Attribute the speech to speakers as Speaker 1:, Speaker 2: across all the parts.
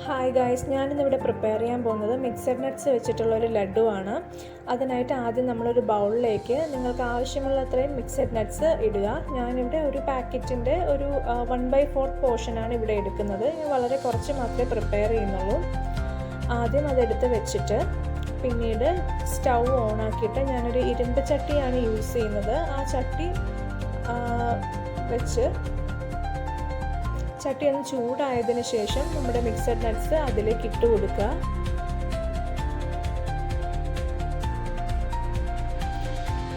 Speaker 1: Hi guys, ഞാനിന്നിവിടെ prepare ചെയ്യാൻ പോകുന്നത് മിക്സഡ് നട്ട്സ് വെച്ചിട്ടുള്ളൊരു ലഡുവാണ്. അതിനായിട്ട് ആദ്യം നമ്മളൊരു ബൗളിലേക്ക് നിങ്ങൾക്ക് ആവശ്യമുള്ളത്രയും മിക്സഡ് നട്ട്സ് ഇടുക. ഞാനിവിടെ ഒരു പാക്കറ്റിൻ്റെ ഒരു 1/4 പോർഷനാണ് ഇവിടെ എടുക്കുന്നത്. ഞാൻ വളരെ കുറച്ച് മാത്രമേ പ്രിപ്പയർ ചെയ്യുന്നുള്ളൂ. ആദ്യം അതെടുത്ത് വെച്ചിട്ട് പിന്നീട് സ്റ്റൗ ഓണാക്കിയിട്ട് ഞാനൊരു ഇരുമ്പ് ചട്ടിയാണ് യൂസ് ചെയ്യുന്നത്. ആ ചട്ടി വെച്ച് ചട്ടി ഒന്ന് ചൂടായതിനു ശേഷം നമ്മുടെ മിക്സഡ് നട്ട്സ് അതിലേക്ക് ഇട്ട് കൊടുക്കുക.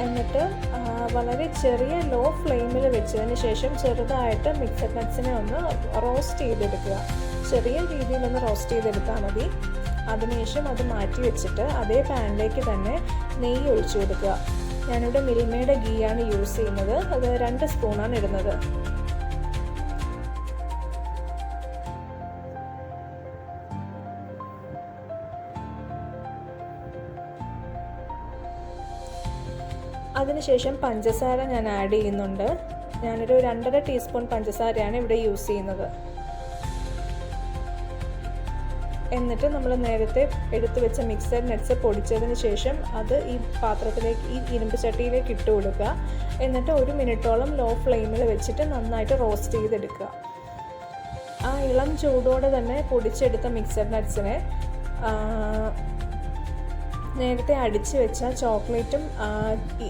Speaker 1: എന്നിട്ട് വളരെ ചെറിയ ലോ ഫ്ലെയിമിൽ വെച്ചതിന് ശേഷം ചെറുതായിട്ട് മിക്സഡ് നട്ട്സിനെ ഒന്ന് റോസ്റ്റ് ചെയ്തെടുക്കുക. ചെറിയ രീതിയിലൊന്ന് റോസ്റ്റ് ചെയ്തെടുത്താൽ മതി. അതിനുശേഷം അത് മാറ്റി വെച്ചിട്ട് അതേ പാനിലേക്ക് തന്നെ നെയ്യ് ഒഴിച്ചു കൊടുക്കുക. ഞാനിവിടെ മിൽമയുടെ ഗീയാണ് യൂസ് ചെയ്യുന്നത്. അത് 2 സ്പൂണാണ് ഇടുന്നത്. അതിനുശേഷം പഞ്ചസാര ഞാൻ ആഡ് ചെയ്യുന്നുണ്ട്. ഞാനൊരു 2.5 ടീസ്പൂൺ പഞ്ചസാരയാണ് ഇവിടെ യൂസ് ചെയ്യുന്നത്. എന്നിട്ട് നമ്മൾ നേരത്തെ എടുത്തു വെച്ച മിക്സഡ് നട്ട്സ് പൊടിച്ചതിന് ശേഷം അത് ഈ പാത്രത്തിലേക്ക്, ഈ ഇരുമ്പ് ചട്ടിയിലേക്ക് ഇട്ട് കൊടുക്കുക. എന്നിട്ട് 1 മിനിറ്റോളം ലോ ഫ്ലെയിമിൽ വെച്ചിട്ട് നന്നായിട്ട് റോസ്റ്റ് ചെയ്തെടുക്കുക. ആ ഇളം ചൂടോടെ തന്നെ പൊടിച്ചെടുത്ത മിക്സഡ് നട്ട്സിനെ നേരത്തെ അടിച്ചു വെച്ച ചോക്ലേറ്റും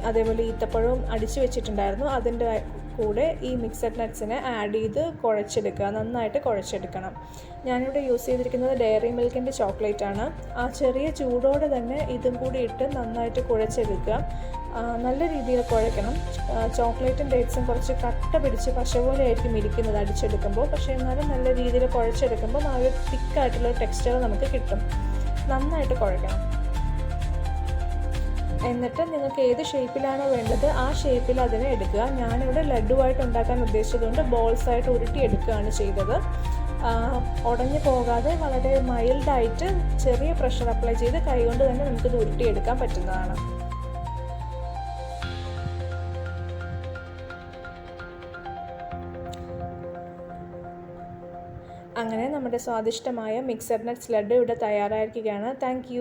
Speaker 1: അതേപോലെ ഈത്തപ്പഴവും അടിച്ചു വെച്ചിട്ടുണ്ടായിരുന്നു, അതിൻ്റെ കൂടെ ഈ മിക്സഡ് നട്ട്സിനെ ആഡ് ചെയ്ത് കുഴച്ചെടുക്കുക. നന്നായിട്ട് കുഴച്ചെടുക്കണം. ഞാനിവിടെ യൂസ് ചെയ്തിരിക്കുന്നത് ഡയറി മിൽക്കിൻ്റെ ചോക്ലേറ്റാണ്. ആ ചെറിയ ചൂടോടെ തന്നെ ഇതും കൂടി ഇട്ട് നന്നായിട്ട് കുഴച്ചെടുക്കുക. നല്ല രീതിയിൽ കുഴയ്ക്കണം. ചോക്ലേറ്റും ഡേറ്റ്സും കുറച്ച് കട്ട പിടിച്ച് പശ പോലെ ആയിരിക്കും ഇരിക്കുന്നത് അടിച്ചെടുക്കുമ്പോൾ. പക്ഷേ എന്നാലും നല്ല രീതിയിൽ കുഴച്ചെടുക്കുമ്പോൾ ആ ഒരു തിക്കായിട്ടുള്ള ടെക്സ്ചർ നമുക്ക് കിട്ടും. നന്നായിട്ട് കുഴയ്ക്കണം. എന്നിട്ട് നിങ്ങൾക്ക് ഏത് ഷേപ്പിലാണോ വേണ്ടത് ആ ഷേപ്പിൽ അതിനെ എടുക്കുക. ഞാനിവിടെ ലഡുവായിട്ട് ഉണ്ടാക്കാൻ ഉദ്ദേശിച്ചതുകൊണ്ട് ബോൾസായിട്ട് ഉരുട്ടി എടുക്കുകയാണ് ചെയ്തത്. ഉടഞ്ഞു പോകാതെ വളരെ മൈൽഡായിട്ട് ചെറിയ പ്രഷർ അപ്ലൈ ചെയ്ത് കൈകൊണ്ട് തന്നെ നമുക്കിത് ഉരുട്ടിയെടുക്കാൻ പറ്റുന്നതാണ്. അങ്ങനെ നമ്മുടെ സ്വാദിഷ്ടമായ മിക്സഡ് നട്ട്സ് ലഡു ഇവിടെ തയ്യാറായിരിക്കുകയാണ്. Thank you.